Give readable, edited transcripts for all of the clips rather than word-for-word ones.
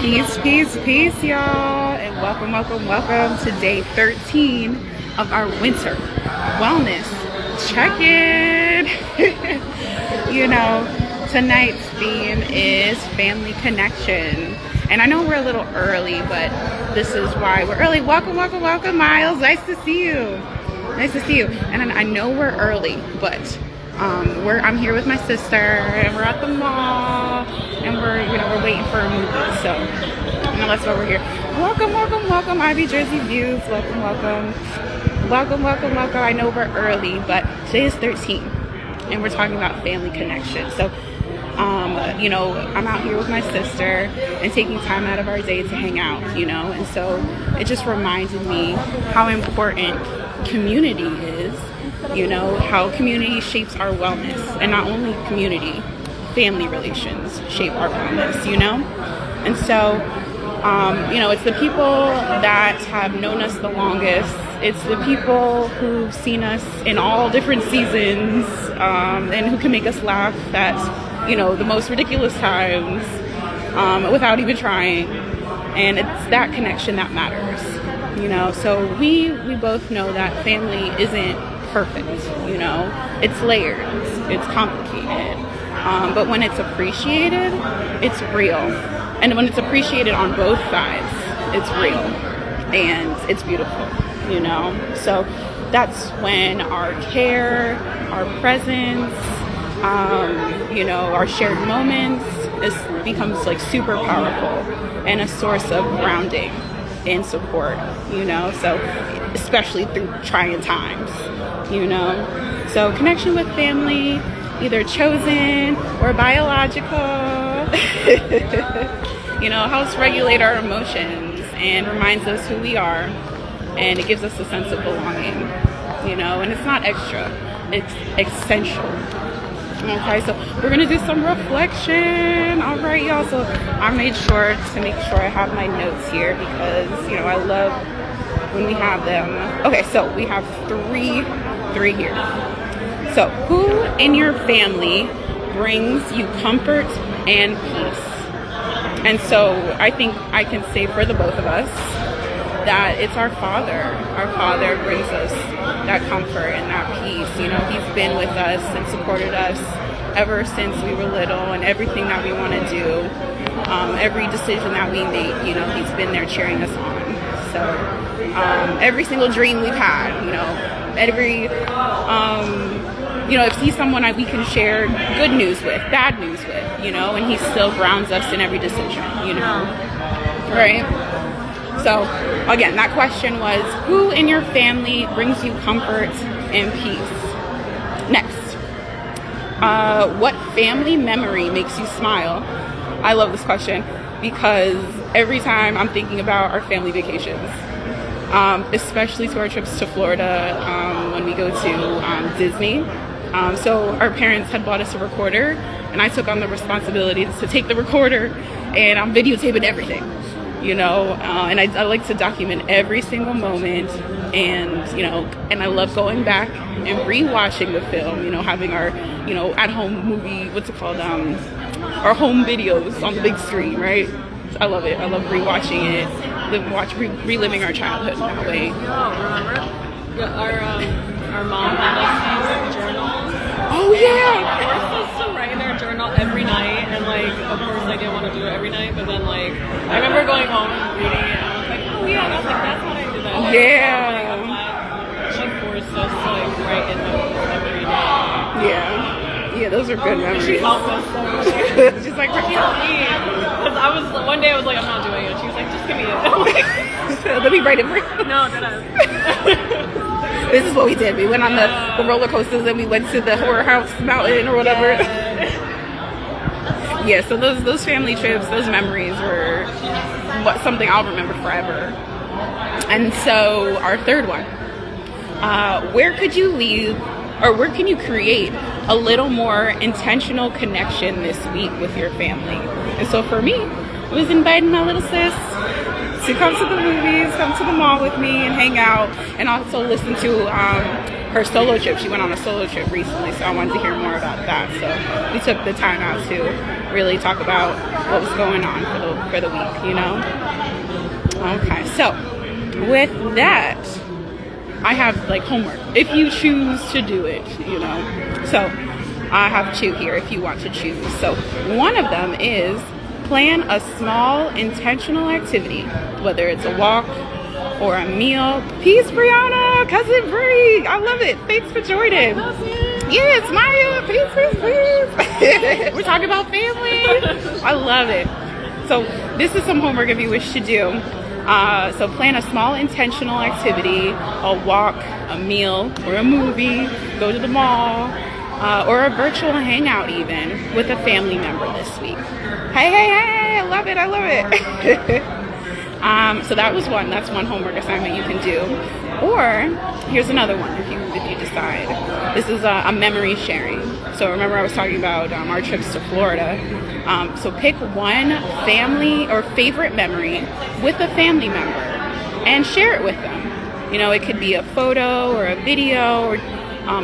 Peace, peace, peace, y'all, and welcome to day 13 of our winter wellness check-in. Tonight's theme is family connection. And I know we're a little early, but this is why we're early. Welcome, Miles. Nice to see you. And I know we're early, but I'm here with my sister, and we're at the mall, and we're waiting for a movie. So that's why we're here. Welcome, Ivy Jersey Views. Welcome. I know we're early, but today is 13, and we're talking about family connection. So, I'm out here with my sister and taking time out of our day to hang out, and so it just reminded me how important community is, how community shapes our wellness, and not only community, family relations shape our wellness, and so, it's the people that have known us the longest. It's the people who've seen us in all different seasons, and who can make us laugh at, the most ridiculous times, without even trying. And it's that connection that matters, so we both know that family isn't perfect, it's layered, it's complicated, but when it's appreciated, it's real. And when it's appreciated on both sides, it's real and it's beautiful, so that's when our care, our presence, our shared moments becomes like super powerful and a source of grounding and support, so especially through trying times, so connection with family, either chosen or biological, helps regulate our emotions and reminds us who we are, and it gives us a sense of belonging, and it's not extra, it's essential. Okay, so we're gonna do some reflection. All right, y'all. So I made sure to make sure I have my notes here because I love when we have them. Okay, so we have three here. So who in your family brings you comfort and peace? And so I think I can say for the both of us that it's our father. Our father brings us that comfort and that peace. He's been with us and supported us ever since we were little, and everything that we want to do, every decision that we make, he's been there cheering us on. So every single dream we've had, if he's someone we can share good news with, bad news with, and he still grounds us in every decision, right? So, again, that question was, who in your family brings you comfort and peace? Next, what family memory makes you smile? I love this question because every time I'm thinking about our family vacations, especially to our trips to Florida, when we go to Disney. So our parents had bought us a recorder, and I took on the responsibility to take the recorder, and I'm videotaping everything. And I like to document every single moment, and and I love going back and rewatching the film, having our at-home movie, what's it called, our home videos on the big screen, right? I love it. I love rewatching it, reliving our childhood in that way. Our mom had us use journals. Oh yeah. She forced us to write in our journal every night, and of course I didn't want to do it every night, but then I remember going home and reading it, and I was like, oh yeah, that's how I do that. Yeah. I'm glad she forced us to write in those every day. Yeah, those are good memories. She helped us so much. She's like, she helped me. Because one day I was like, I'm not doing it. She was like, just give me it. I'm like, let me write it for you. No, did I? This is what we did. We went on the roller coasters, and we went to the Horror House Mountain or whatever. Yeah, so those family trips, those memories were something I'll remember forever. And so our third one, where can you create a little more intentional connection this week with your family? And so for me, I was inviting my little sis to come to the movies, come to the mall with me and hang out, and also listen to her solo trip. She went on a solo trip recently, so I wanted to hear more about that. So we took the time out to really talk about what was going on for the week, you know? Okay, so with that, I have like homework if you choose to do it, you know. So I have two here if you want to choose. So one of them is plan a small intentional activity, whether it's a walk or a meal. Peace, Brianna, cousin Bree. I love it. Thanks for joining. Yes, Maya. Peace. We're talking about family. I love it. So this is some homework if you wish to do. So plan a small intentional activity, a walk, a meal, or a movie, go to the mall, or a virtual hangout even with a family member this week. Hey, I love it, I love it. So that was one, that's one homework assignment you can do. Or here's another one if you decide. This is a memory sharing. So remember I was talking about our trips to Florida. So pick one family or favorite memory with a family member and share it with them. You know, it could be a photo or a video or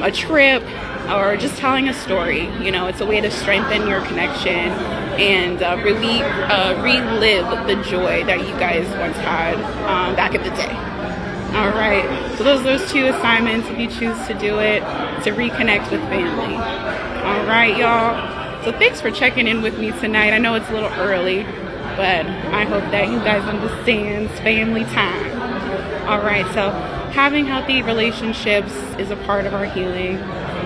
a trip or just telling a story. You know, it's a way to strengthen your connection and relive the joy that you guys once had back in the day. All right, so those two assignments if you choose to do it to reconnect with family. All right, y'all. So thanks for checking in with me tonight. I know it's a little early, but I hope that you guys understand it's family time. All right, so having healthy relationships is a part of our healing.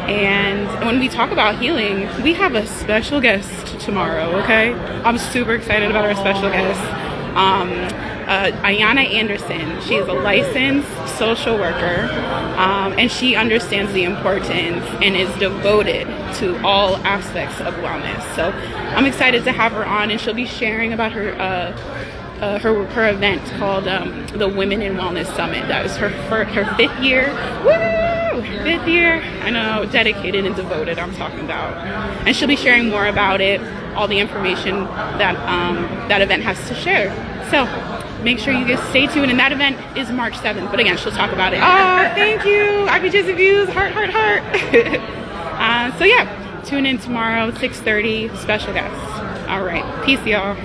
And when we talk about healing, we have a special guest tomorrow, okay? I'm super excited about our special guest. Ayana Anderson. She is a licensed social worker, and she understands the importance and is devoted to all aspects of wellness. So I'm excited to have her on, and she'll be sharing about her event called the Women in Wellness Summit. That was her 5th year. Woo! 5th year. I know, dedicated and devoted I'm talking about. And she'll be sharing more about it, all the information that that event has to share. So make sure you guys stay tuned. And that event is March 7th. But again, she'll talk about it. Oh, thank you. I could just views. Heart. So yeah, tune in tomorrow, 6:30, special guest. All right. Peace, y'all.